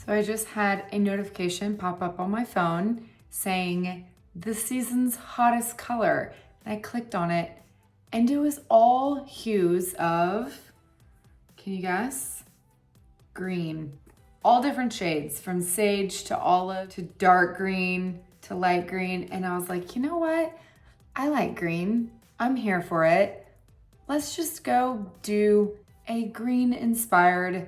So I just had a notification pop up on my phone saying this season's hottest color. And I clicked on it and it was all hues of, can you guess? Green. All different shades, from sage to olive to dark green to light green. And I was like, you know what? I like green. I'm here for it. Let's just go do a green inspired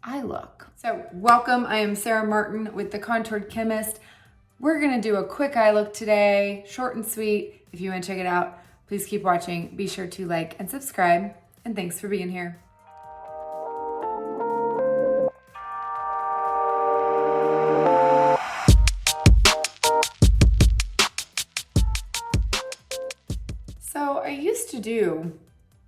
eye look. So welcome, I am Sarah Martin with The Contoured Chemist. We're gonna do a quick eye look today, short and sweet. If you wanna check it out, please keep watching. Be sure to like and subscribe, and thanks for being here. So I used to do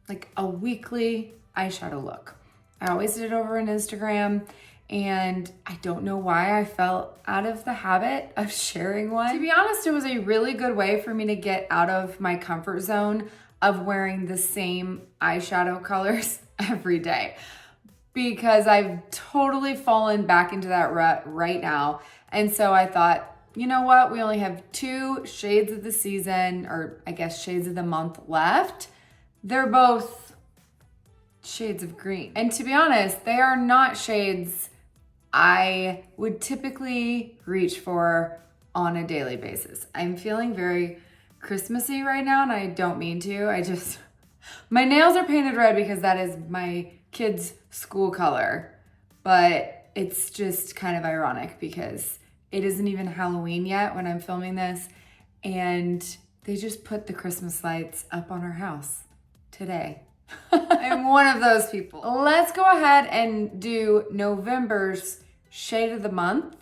like a weekly eyeshadow look. I always did it over on Instagram, and I don't know why I fell out of the habit of sharing one. To be honest, it was a really good way for me to get out of my comfort zone of wearing the same eyeshadow colors every day, because I've totally fallen back into that rut right now. And so I thought, you know what? We only have 2 shades of the season, or I guess shades of the month left. They're both shades of green. And to be honest, they are not shades I would typically reach for on a daily basis. I'm feeling very Christmassy right now, and I don't mean to. My nails are painted red because that is my kids' school color. But it's just kind of ironic because it isn't even Halloween yet when I'm filming this, and they just put the Christmas lights up on our house today. I'm one of those people. Let's go ahead and do November's shade of the month.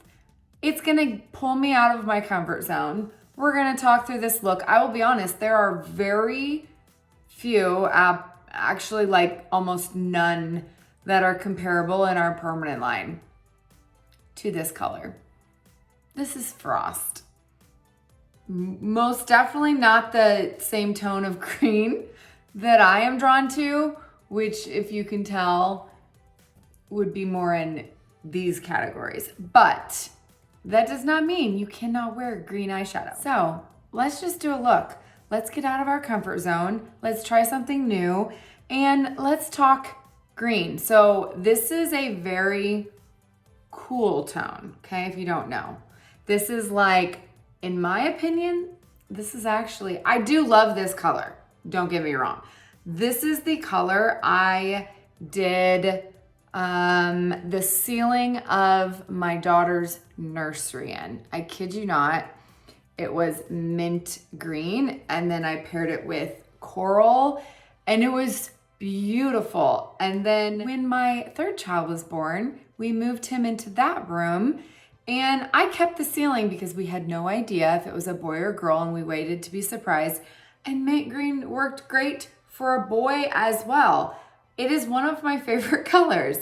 It's gonna pull me out of my comfort zone. We're gonna talk through this look. I will be honest, there are very few, actually like almost none, that are comparable in our permanent line to this color. This is Frost. Most definitely not the same tone of green that I am drawn to, which, if you can tell, would be more in these categories. But that does not mean you cannot wear green eyeshadow. So let's just do a look. Let's get out of our comfort zone. Let's try something new, and let's talk green. So this is a very cool tone, okay, if you don't know. This is like, in my opinion, this is actually, I do love this color. Don't get me wrong. This is the color I did the ceiling of my daughter's nursery in. I kid you not. It was mint green, and then I paired it with coral, and it was beautiful. And then when my 3rd child was born, we moved him into that room, and I kept the ceiling because we had no idea if it was a boy or girl, and we waited to be surprised. And mint green worked great for a boy as well. It is one of my favorite colors.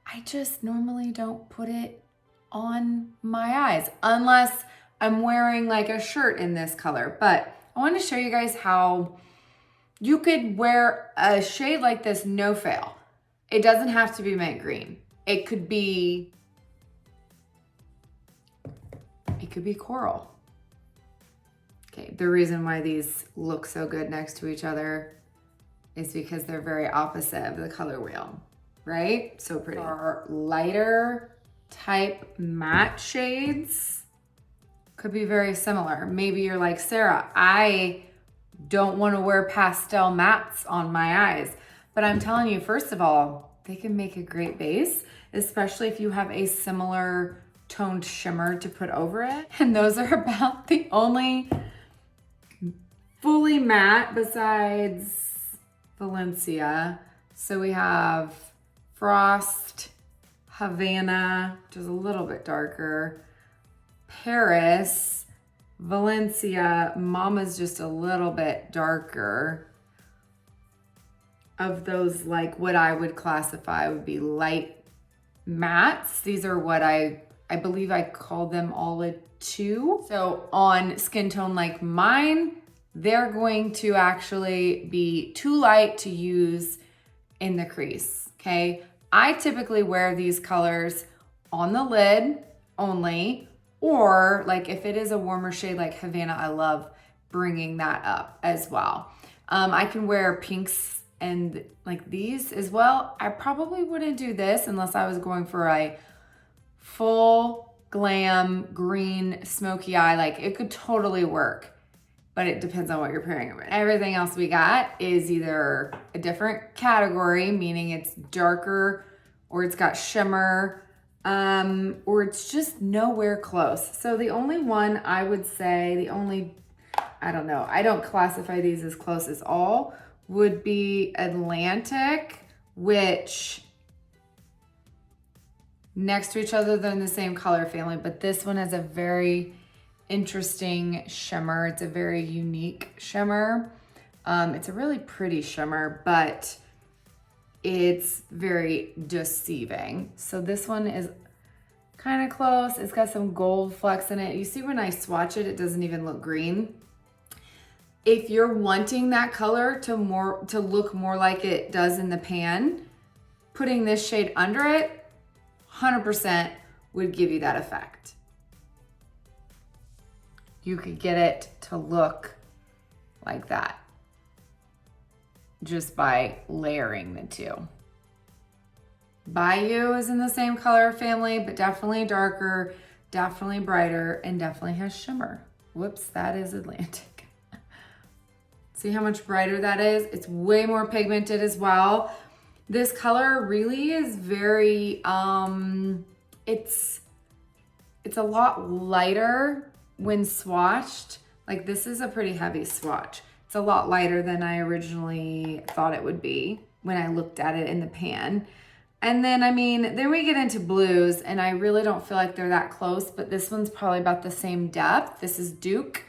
I just normally don't put it on my eyes unless I'm wearing like a shirt in this color. But I want to show you guys how you could wear a shade like this no fail. It doesn't have to be mint green. It could be coral. Okay, the reason why these look so good next to each other is because they're very opposite of the color wheel, right? So pretty. Our lighter type matte shades could be very similar. Maybe you're like, Sarah, I don't want to wear pastel mattes on my eyes. But I'm telling you, first of all, they can make a great base, especially if you have a similar toned shimmer to put over it. And those are about the only fully matte besides Valencia. So we have Frost, Havana, which is a little bit darker, Paris, Valencia, Mama's just a little bit darker. Of those, like what I would classify would be light mattes. These are what I believe I called them all a 2. So on skin tone like mine, they're going to actually be too light to use in the crease, okay? I typically wear these colors on the lid only, or like if it is a warmer shade like Havana, I love bringing that up as well. I can wear pinks and like these as well. I probably wouldn't do this unless I was going for a full glam green smoky eye. Like it could totally work, but it depends on what you're pairing it with. Everything else we got is either a different category, meaning it's darker or it's got shimmer, or it's just nowhere close. So the only one I would say, I don't know, I don't classify these as close as all, would be Atlantic, which next to each other, they're in the same color family, but this one has a very interesting shimmer. It's a very unique shimmer. It's a really pretty shimmer, but it's very deceiving. So this one is kind of close. It's got some gold flecks in it. You see when I swatch it, it doesn't even look green. If you're wanting that color to look more like it does in the pan, putting this shade under it 100% would give you that effect. You could get it to look like that just by layering the two. Bayou is in the same color family, but definitely darker, definitely brighter, and definitely has shimmer. Whoops, that is Atlantic. See how much brighter that is? It's way more pigmented as well. This color really is very, it's a lot lighter when swatched. Like this is a pretty heavy swatch. It's a lot lighter than I originally thought it would be when I looked at it in the pan. And then, I mean, then we get into blues and I really don't feel like they're that close, but this one's probably about the same depth. This is Duke,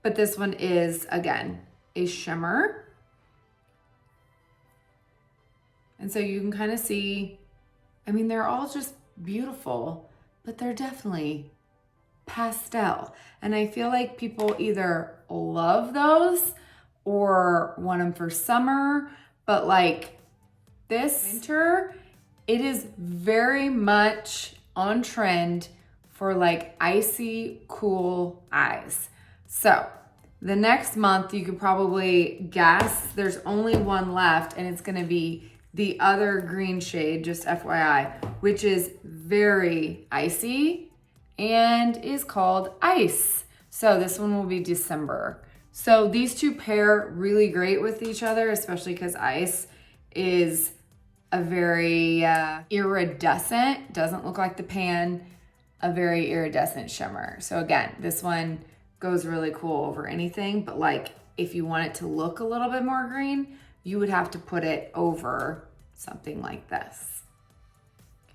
but this one is, again, a shimmer. And so you can kind of see, I mean, they're all just beautiful, but they're definitely pastel. And I feel like people either love those or want them for summer, but like this winter, it is very much on trend for like icy, cool eyes. So the next month, you could probably guess there's only one left, and it's gonna be the other green shade, just FYI, which is very icy and is called Ice. So this one will be December. So these two pair really great with each other, especially because Ice is a very iridescent, doesn't look like the pan, a very iridescent shimmer. So again, this one goes really cool over anything, but like if you want it to look a little bit more green, you would have to put it over something like this.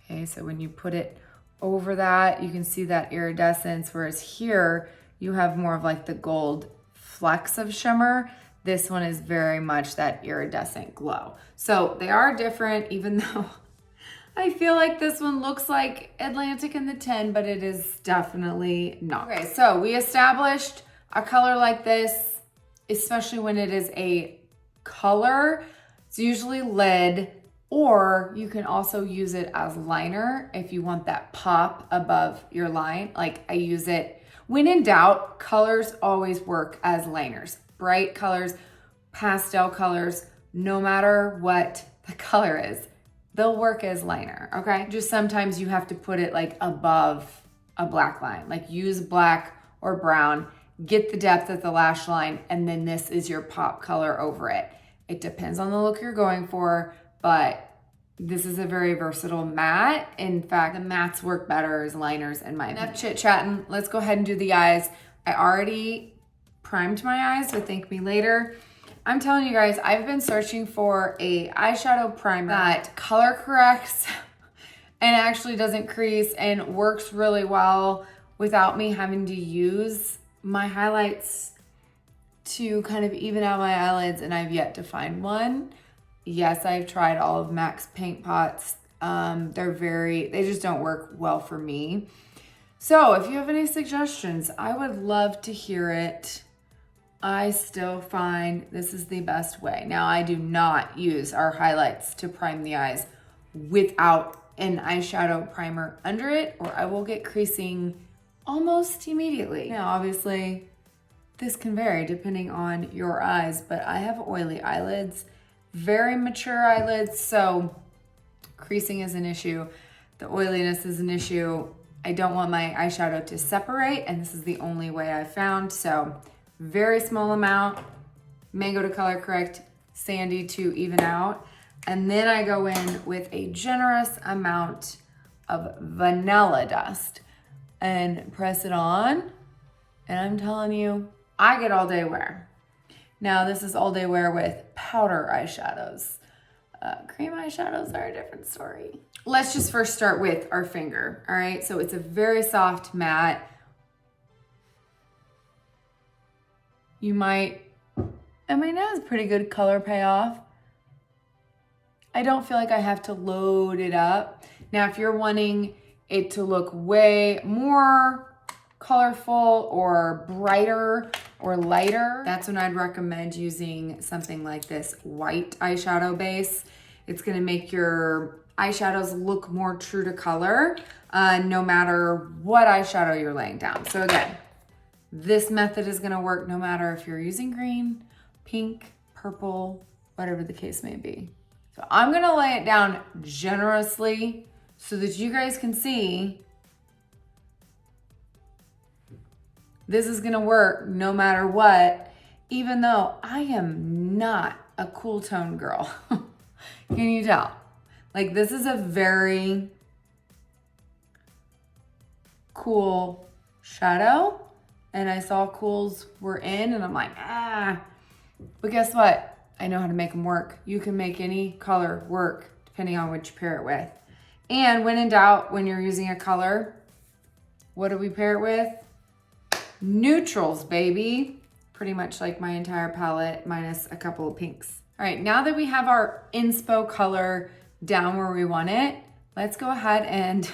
Okay, so when you put it over that, you can see that iridescence, whereas here you have more of like the gold flecks of shimmer. This one is very much that iridescent glow. So they are different, even though I feel like this one looks like Atlantic in the 10, but it is definitely not. Okay, so we established a color like this, especially when it is a color. It's usually lid, or you can also use it as liner if you want that pop above your line. Like I use it, when in doubt, colors always work as liners. Bright colors, pastel colors, no matter what the color is, they'll work as liner, okay? Just sometimes you have to put it like above a black line, like use black or brown, get the depth of the lash line, and then this is your pop color over it. It depends on the look you're going for, but this is a very versatile matte. In fact, the mattes work better as liners in my opinion. Enough chit-chatting, let's go ahead and do the eyes. I already primed my eyes, so thank me later. I'm telling you guys, I've been searching for a eyeshadow primer that color corrects and actually doesn't crease and works really well without me having to use my highlights to kind of even out my eyelids, and I've yet to find one. Yes, I've tried all of MAC's paint pots. They just don't work well for me. So if you have any suggestions, I would love to hear it. I still find this is the best way. Now, I do not use our highlights to prime the eyes without an eyeshadow primer under it, or I will get creasing almost immediately. Now, obviously, this can vary depending on your eyes, but I have oily eyelids, very mature eyelids, so creasing is an issue. The oiliness is an issue. I don't want my eyeshadow to separate, and this is the only way I found. So very small amount, mango to color correct, sandy to even out. And then I go in with a generous amount of vanilla dust and press it on. And I'm telling you, I get all day wear. Now this is all day wear with powder eyeshadows. Cream eyeshadows are a different story. Let's just first start with our finger, all right? So it's a very soft matte. You might, I mean, that has pretty good color payoff. I don't feel like I have to load it up. Now, if you're wanting it to look way more colorful or brighter or lighter, that's when I'd recommend using something like this white eyeshadow base. It's gonna make your eyeshadows look more true to color, no matter what eyeshadow you're laying down. So again, this method is gonna work no matter if you're using green, pink, purple, whatever the case may be. So I'm gonna lay it down generously so that you guys can see this is gonna work no matter what, even though I am not a cool tone girl. Can you tell? Like, this is a very cool shadow, and I saw cools were in, and I'm like, ah. But guess what? I know how to make them work. You can make any color work depending on what you pair it with. And when in doubt, when you're using a color, what do we pair it with? Neutrals, baby. Pretty much like my entire palette minus a couple of pinks. All right, now that we have our inspo color down where we want it, let's go ahead and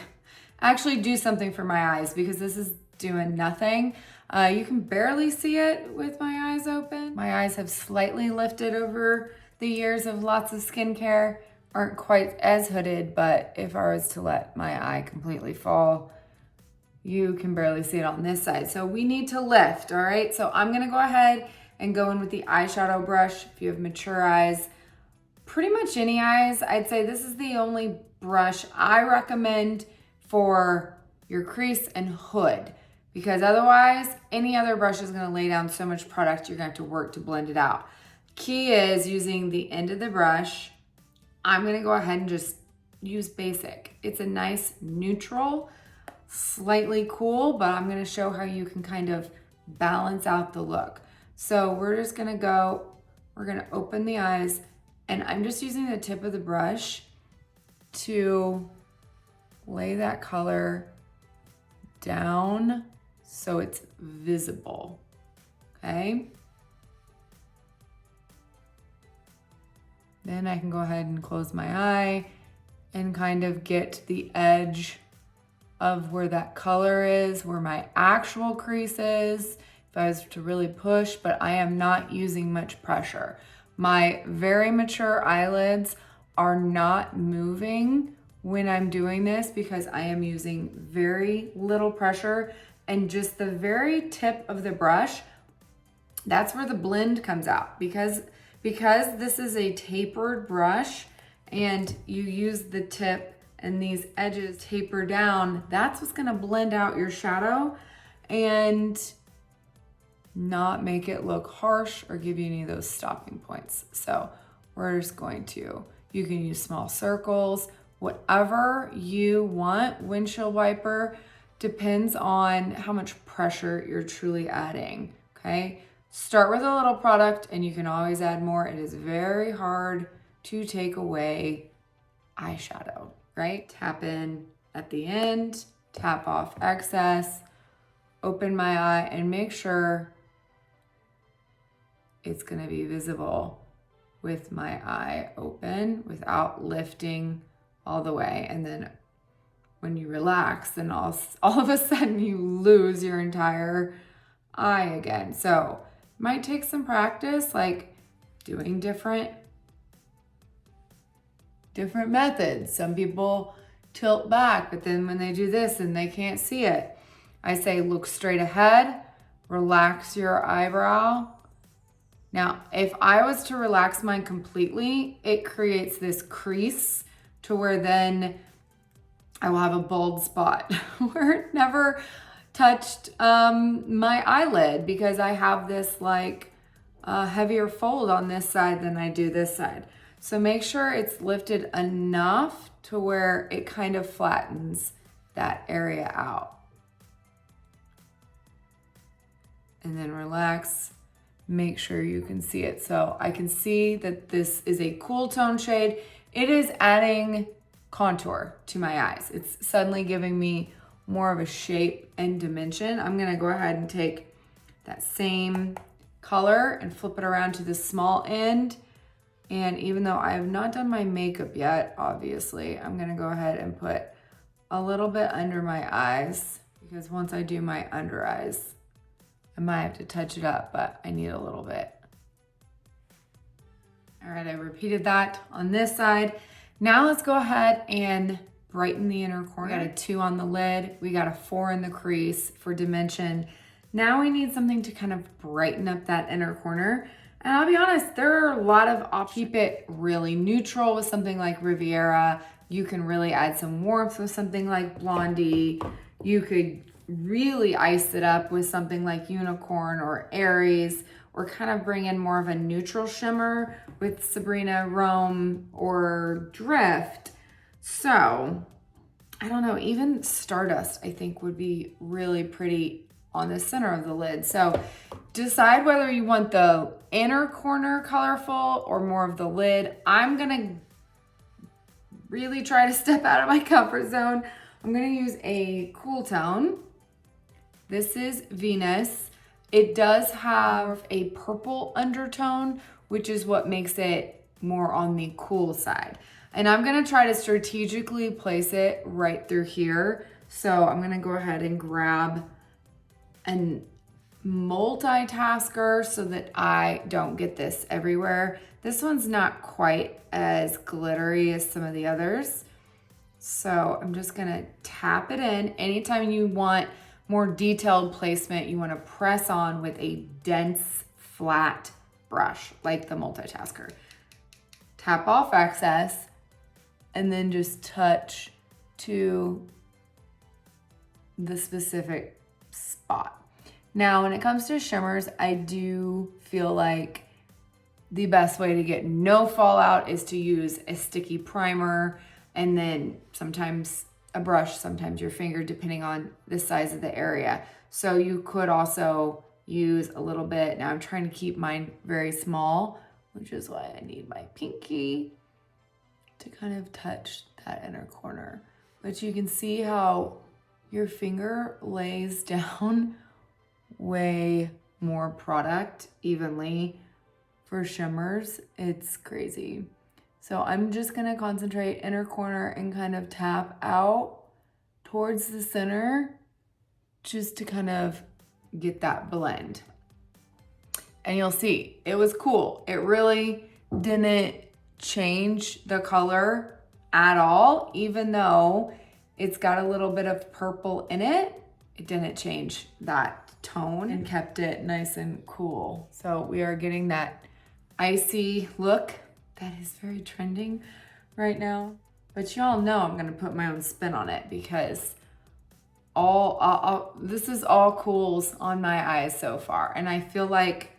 actually do something for my eyes because this is doing nothing. You can barely see it with my eyes open. My eyes have slightly lifted over the years of lots of skincare, aren't quite as hooded, but if I was to let my eye completely fall, you can barely see it on this side. So we need to lift, all right? So I'm gonna go ahead and go in with the eyeshadow brush. If you have mature eyes, pretty much any eyes, I'd say this is the only brush I recommend for your crease and hood, because otherwise any other brush is gonna lay down so much product you're gonna have to work to blend it out. Key is using the end of the brush. I'm gonna go ahead and just use basic. It's a nice neutral, slightly cool, but I'm gonna show how you can kind of balance out the look. So we're just gonna go, we're gonna open the eyes, and I'm just using the tip of the brush to lay that color down so it's visible, okay? Then I can go ahead and close my eye and kind of get the edge of where that color is, where my actual crease is, if I was to really push, but I am not using much pressure. My very mature eyelids are not moving when I'm doing this because I am using very little pressure and just the very tip of the brush. That's where the blend comes out because this is a tapered brush and you use the tip and these edges taper down, that's what's gonna blend out your shadow and not make it look harsh or give you any of those stopping points. So we're just going to, you can use small circles, whatever you want. Windshield wiper depends on how much pressure you're truly adding, okay? Start with a little product and you can always add more. It is very hard to take away eyeshadow, right? Tap in at the end, tap off excess, open my eye and make sure it's gonna be visible with my eye open without lifting all the way. And then when you relax, then all of a sudden you lose your entire eye again. So might take some practice, like doing different methods. Some people tilt back, but then when they do this and they can't see it, I say look straight ahead, relax your eyebrow. Now, if I was to relax mine completely, it creates this crease to where then I will have a bald spot where it never touched my eyelid because I have this like heavier fold on this side than I do this side. So make sure it's lifted enough to where it kind of flattens that area out. And then relax, make sure you can see it. So I can see that this is a cool tone shade. It is adding contour to my eyes. It's suddenly giving me more of a shape and dimension. I'm gonna go ahead and take that same color and flip it around to the small end. And even though I have not done my makeup yet, obviously, I'm gonna go ahead and put a little bit under my eyes because once I do my under eyes, I might have to touch it up, but I need a little bit. All right, I repeated that on this side. Now let's go ahead and brighten the inner corner. We got a 2 on the lid. We got a 4 in the crease for dimension. Now we need something to kind of brighten up that inner corner. And I'll be honest, there are a lot of options. Keep it really neutral with something like Riviera. You can really add some warmth with something like Blondie. You could really ice it up with something like Unicorn or Aries, or kind of bring in more of a neutral shimmer with Sabrina, Rome, or Drift. So, I don't know, even Stardust I think would be really pretty on the center of the lid. So decide whether you want the inner corner colorful or more of the lid. I'm gonna really try to step out of my comfort zone. I'm gonna use a cool tone. This is Venus. It does have a purple undertone, which is what makes it more on the cool side. And I'm gonna try to strategically place it right through here. So I'm gonna go ahead and grab a multitasker so that I don't get this everywhere. This one's not quite as glittery as some of the others. So I'm just gonna tap it in. Anytime you want more detailed placement, you wanna press on with a dense, flat brush, like the multitasker. Tap off excess, and then just touch to the specific spot. Now, when it comes to shimmers, I do feel like the best way to get no fallout is to use a sticky primer, and then sometimes a brush, sometimes your finger, depending on the size of the area. So you could also use a little bit. Now I'm trying to keep mine very small, which is why I need my pinky to kind of touch that inner corner. But you can see how your finger lays down way more product evenly for shimmers. It's crazy. So I'm just gonna concentrate inner corner and kind of tap out towards the center just to kind of get that blend. And you'll see, it was cool. It really didn't change the color at all, even though it's got a little bit of purple in it. It didn't change that tone and kept it nice and cool. So we are getting that icy look that is very trending right now. But y'all know I'm gonna put my own spin on it because this is all cools on my eyes so far. And I feel like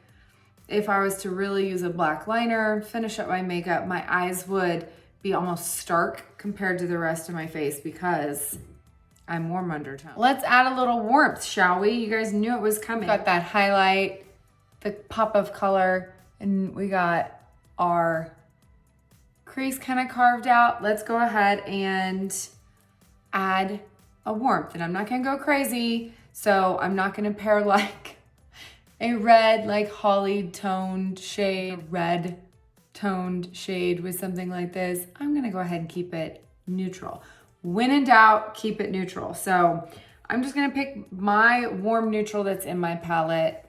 if I was to really use a black liner, finish up my makeup, my eyes would be almost stark compared to the rest of my face because I'm warm undertone. Let's add a little warmth, shall we? You guys knew it was coming. Got that highlight, the pop of color, and we got our crease kind of carved out. Let's go ahead and add a warmth. And I'm not gonna go crazy, so I'm not gonna pair like a red, like holly toned shade, red toned shade with something like this. I'm gonna go ahead and keep it neutral. When in doubt, keep it neutral. So I'm just gonna pick my warm neutral that's in my palette,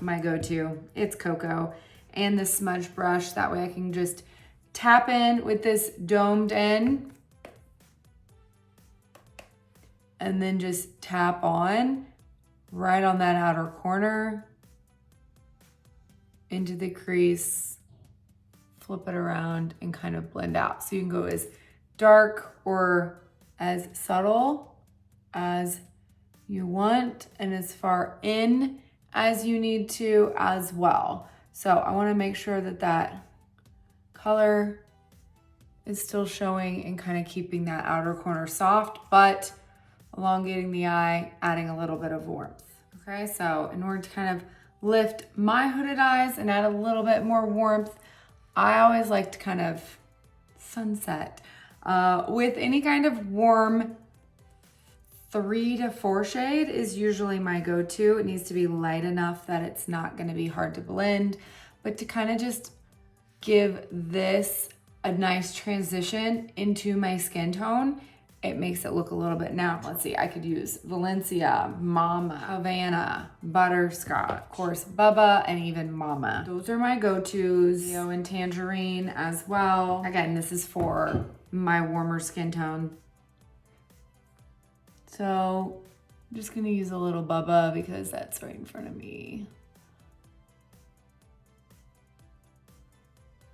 my go-to. It's Cocoa, and the smudge brush. That way I can just tap in with this domed in and then just tap on right on that outer corner into the crease, flip it around and kind of blend out. So you can go as dark or as subtle as you want and as far in as you need to as well. So I want to make sure that that color is still showing and kind of keeping that outer corner soft, but elongating the eye, adding a little bit of warmth. Okay, so in order to kind of lift my hooded eyes and add a little bit more warmth, I always like to kind of sunset with any kind of warm 3 to 4 shade is usually my go-to. It needs to be light enough that it's not going to be hard to blend, but to kind of just give this a nice transition into my skin tone, it makes it look a little bit natural. Let's see, I could use Valencia, Mama, Havana, Butterscotch, of course, Bubba, and even Mama. Those are my go-tos. Leo and Tangerine as well. Again, this is for my warmer skin tone. So I'm just gonna use a little Bubba because that's right in front of me.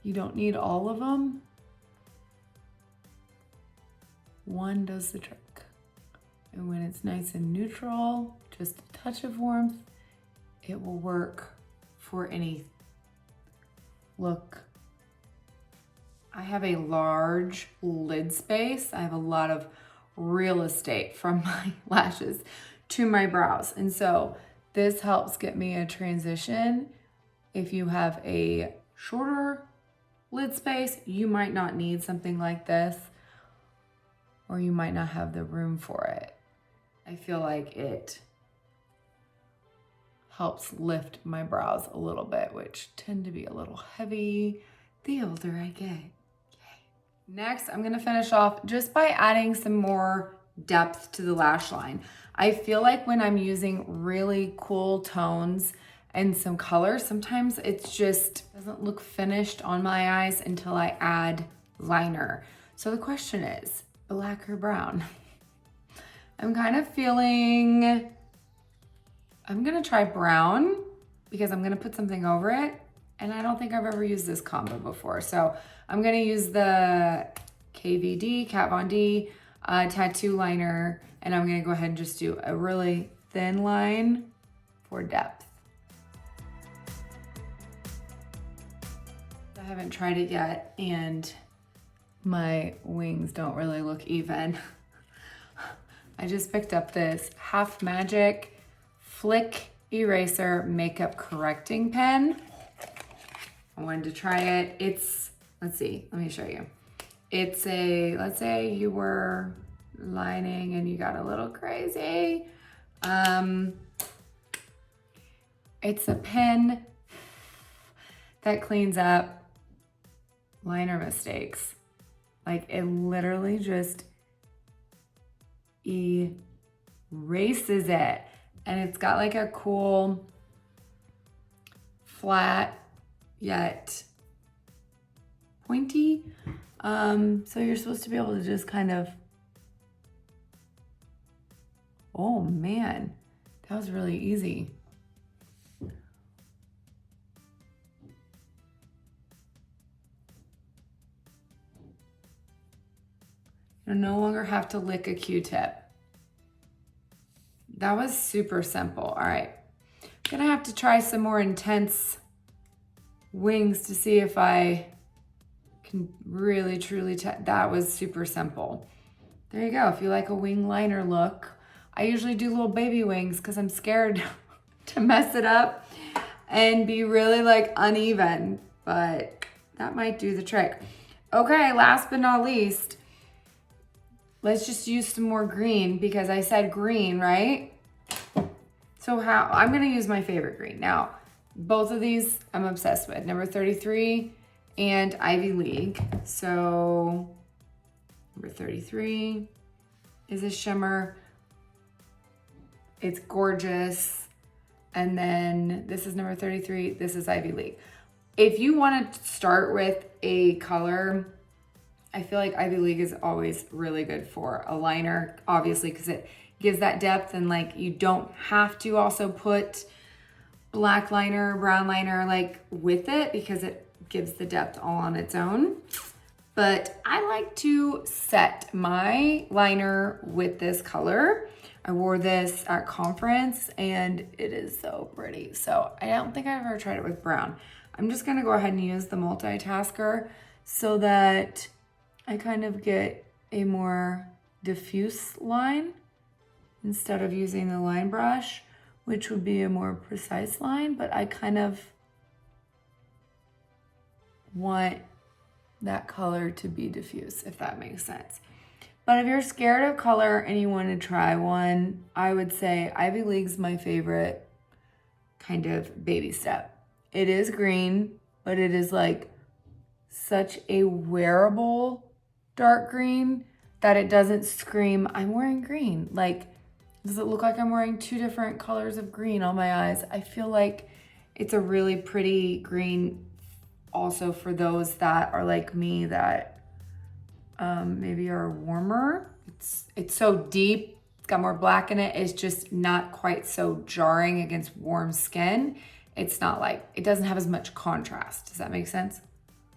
You don't need all of them. One does the trick. And when it's nice and neutral, just a touch of warmth, it will work for any look. I have a large lid space. I have a lot of real estate from my lashes to my brows. And so this helps get me a transition. If you have a shorter lid space, you might not need something like this, or you might not have the room for it. I feel like it helps lift my brows a little bit, which tend to be a little heavy the older I get. Next, I'm gonna finish off just by adding some more depth to the lash line. I feel like when I'm using really cool tones and some color, sometimes it just doesn't look finished on my eyes until I add liner. So the question is, black or brown? I'm kind of feeling, I'm gonna try brown because I'm gonna put something over it, and I don't think I've ever used this combo before. So I'm gonna use the KVD, Kat Von D tattoo liner, and I'm gonna go ahead and just do a really thin line for depth. I haven't tried it yet, and my wings don't really look even. I just picked up this Half Magic Flick Eraser Makeup Correcting Pen. I wanted to try it. It's, let's see, let me show you. It's a, let's say you were lining and you got a little crazy. It's a pen that cleans up liner mistakes. Like, it literally just erases it. And it's got like a cool flat yet pointy. So you're supposed to be able to just kind of, oh man, that was really easy. You no longer have to lick a Q-tip. That was super simple. All right, I'm gonna have to try some more intense wings to see if I can really truly, that was super simple. There you go. If you like a wing liner look, I usually do little baby wings because I'm scared to mess it up and be really like uneven, but that might do the trick. Okay, last but not least, let's just use some more green because I said green, right? So I'm gonna use my favorite green. Now, both of these I'm obsessed with, number 33 and Ivy League. So number 33 is a shimmer. It's gorgeous. And then this is number 33, this is Ivy League. If you wanna start with a color, I feel like Ivy League is always really good for a liner, obviously, because it gives that depth, and like you don't have to also put black liner, brown liner like with it because it gives the depth all on its own. But I like to set my liner with this color. I wore this at conference and it is so pretty. So I don't think I've ever tried it with brown. I'm just gonna go ahead and use the multitasker so that I kind of get a more diffuse line instead of using the line brush, which would be a more precise line, but I kind of want that color to be diffuse, if that makes sense. But if you're scared of color and you want to try one, I would say Ivy League's my favorite kind of baby step. It is green, but it is like such a wearable dark green that it doesn't scream, I'm wearing green. Like, does it look like I'm wearing two different colors of green on my eyes? I feel like it's a really pretty green also for those that are like me that maybe are warmer. It's so deep, it's got more black in it. It's just not quite so jarring against warm skin. It's not like, it doesn't have as much contrast. Does that make sense?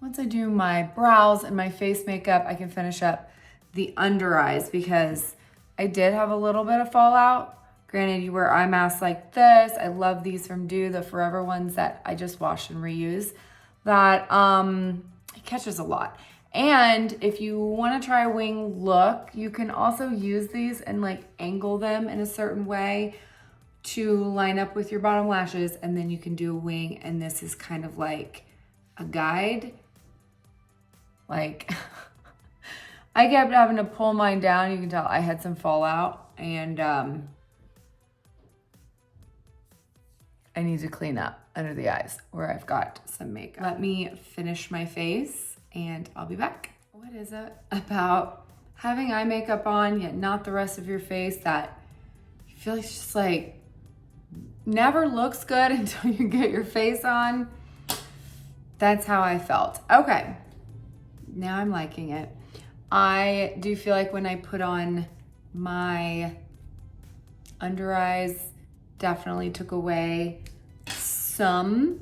Once I do my brows and my face makeup, I can finish up the under eyes because I did have a little bit of fallout. Granted, you wear eye masks like this. I love these from Dew, the Forever ones that I just wash and reuse. That it catches a lot. And if you want to try a wing look, you can also use these and like angle them in a certain way to line up with your bottom lashes, and then you can do a wing, and this is kind of like a guide. Like I kept having to pull mine down. You can tell I had some fallout, and I need to clean up under the eyes where I've got some makeup. Let me finish my face and I'll be back. What is it about having eye makeup on yet not the rest of your face that you feel like it's just like never looks good until you get your face on? That's how I felt. Okay, now I'm liking it. I do feel like when I put on my under eyes, definitely took away some.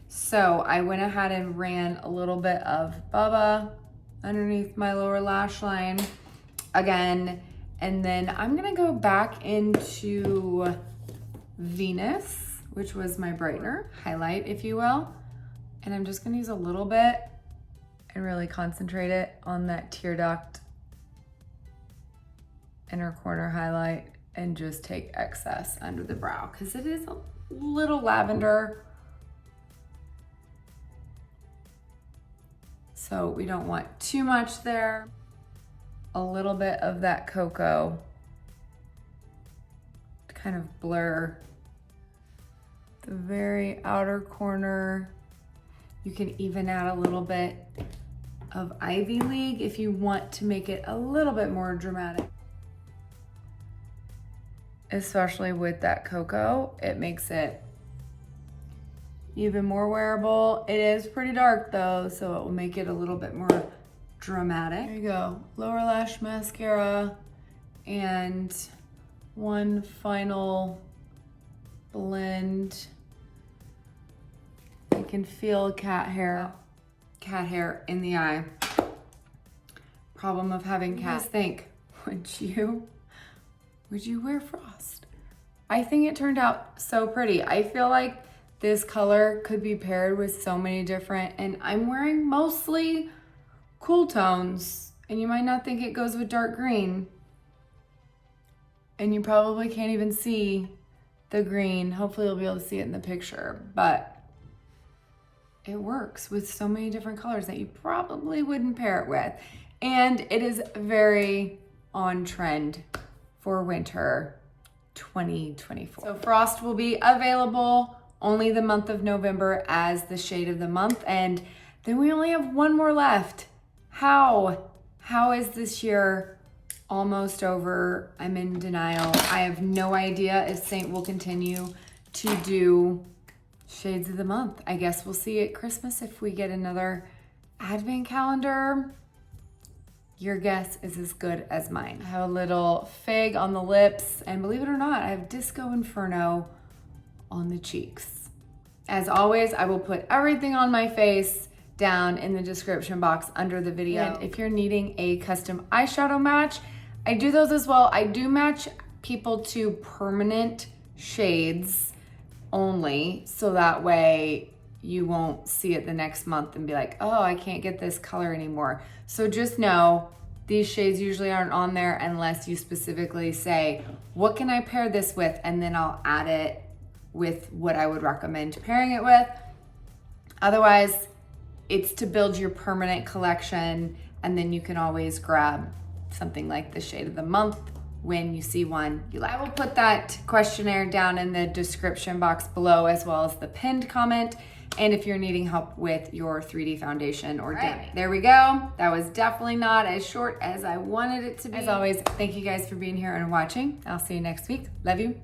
So I went ahead and ran a little bit of Bubba underneath my lower lash line again. And then I'm gonna go back into Venus, which was my brightener, highlight, if you will. And I'm just gonna use a little bit and really concentrate it on that tear duct inner corner highlight and just take excess under the brow because it is a little lavender. So we don't want too much there. A little bit of that cocoa to kind of blur the very outer corner. You can even add a little bit of Ivy League if you want to make it a little bit more dramatic. Especially with that cocoa, it makes it even more wearable. It is pretty dark though, so it will make it a little bit more dramatic. There you go, lower lash mascara and one final blend. I can feel cat hair in the eye. Problem of having cats. Think, would you wear Frost? I think it turned out so pretty. I feel like this color could be paired with so many different, and I'm wearing mostly cool tones, and you might not think it goes with dark green, and you probably can't even see the green. Hopefully you'll be able to see it in the picture, but it works with so many different colors that you probably wouldn't pair it with. And it is very on trend for winter 2024. So Frost will be available only the month of November as the shade of the month, and then we only have one more left. How is this year almost over? I'm in denial. I have no idea if Seint will continue to do shades of the month. I guess we'll see at Christmas if we get another advent calendar. Your guess is as good as mine. I have a little fig on the lips, and believe it or not, I have Disco Inferno on the cheeks. As always, I will put everything on my face down in the description box under the video. And if you're needing a custom eyeshadow match, I do those as well. I do match people to permanent shades only, so that way you won't see it the next month and be like, oh, I can't get this color anymore. So just know these shades usually aren't on there unless you specifically say, what can I pair this with? And then I'll add it with what I would recommend pairing it with. Otherwise, it's to build your permanent collection, and then you can always grab something like the shade of the month when you see one you like. I will put that questionnaire down in the description box below, as well as the pinned comment. And if you're needing help with your 3D foundation or Demi. There we go. That was definitely not as short as I wanted it to be. As always, thank you guys for being here and watching. I'll see you next week. Love you.